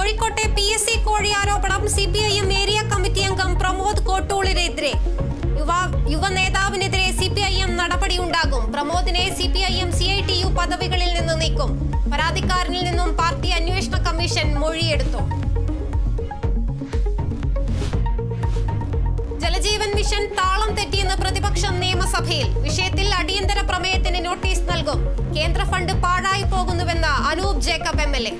കോഴിക്കോട്ടെ PSC കോഴി ആരോപണം CPIM ഏരിയ കമ്മിറ്റി അംഗം പ്രമോദ് കോട്ടൂളിനെതിരെ. യുവ നേതാവിനെതിരെ CPIM നടപടിയുണ്ടാകും. പ്രമോദിനെ CPIM CITU പദവികളിൽ നിന്ന് നീക്കും. പരാതിക്കാരനിൽ നിന്നും പാർട്ടി അന്വേഷണ കമ്മീഷൻ മൊഴിയെടുത്തു. ജലജീവൻ മിഷൻ താളം തെറ്റിയെന്ന് പ്രതിപക്ഷം നിയമസഭയിൽ. വിഷയത്തിൽ അടിയന്തര പ്രമേയത്തിന് നോട്ടീസ് നൽകും. കേന്ദ്ര ഫണ്ട് പാഴായി പോകുന്നുവെന്ന് അനൂപ് ജേക്കബ് MLA.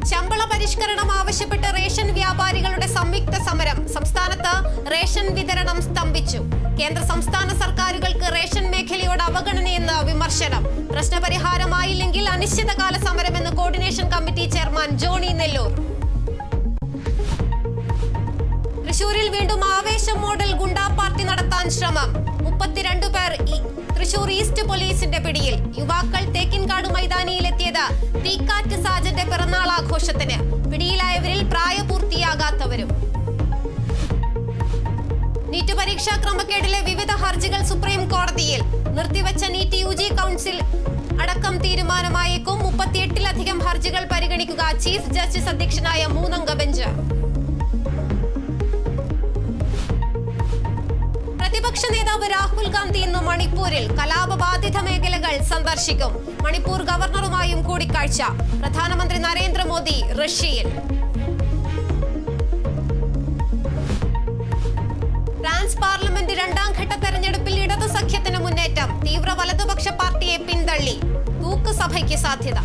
ശമ്പള പരിഷ്കരണം ആവശ്യപ്പെട്ട് റേഷൻ വ്യാപാരികളുടെ സംയുക്ത സമരം. സംസ്ഥാനത്ത് റേഷൻ വിതരണം സ്തംഭിച്ചു. കേന്ദ്ര സംസ്ഥാന സർക്കാരുകൾക്ക് റേഷൻ മേഖലയോട് അവഗണനയെന്ന് വിമർശനം. പ്രശ്നപരിഹാരമായില്ലെങ്കിൽ അനിശ്ചിതകാല സമരമെന്ന് coordination committee chairman Johny Nellore. തൃശൂരിൽ വീണ്ടും ആവേശം മോഡൽ ഗുണ്ടാ പാർട്ടി നടത്താൻ ശ്രമം. 32 പേർ തൃശൂർ ഈസ്റ്റ് പോലീസിന്റെ പിടിയിൽ. യുവാക്കൾ തേക്കിൻകാട് മൈതാനിയിലെത്തിയത് തീക്കാറ്റ് സാജന്റെ പിറന്നാൾ ആഘോഷത്തിന്. പിടിയിലായവരിൽ പ്രായപൂർത്തിയാകാത്തവരും. നീറ്റ് പരീക്ഷാ ക്രമക്കേടിലെ വിവിധ ഹർജികൾ സുപ്രീം കോടതിയിൽ. നിർത്തിവച്ച നീറ്റ് UG കൗൺസിൽ അടക്കം തീരുമാനമായേക്കും. 38-ലധികം ഹർജികൾ പരിഗണിക്കുക ചീഫ് ജസ്റ്റിസ് അധ്യക്ഷനായ 3-അംഗ ബെഞ്ച്. പ്രതിപക്ഷ നേതാവ് രാഹുൽ ഗാന്ധി ഇന്ന് മണിപ്പൂരിൽ. കലാപബാധിത മേഖലകൾ സന്ദർശിക്കും. മണിപ്പൂർ ഗവർണറുമായും കൂടിക്കാഴ്ച. പ്രധാനമന്ത്രി നരേന്ദ്രമോദി റഷ്യയിൽ. ഫ്രാൻസ് പാർലമെന്റ് 2ാം ഘട്ട തെരഞ്ഞെടുപ്പിൽ ഇടതു സഖ്യത്തിന് മുന്നേറ്റം. തീവ്ര വലതുപക്ഷ പാർട്ടിയെ പിന്തള്ളി. തൂക്ക് സഭയ്ക്ക് സാധ്യത.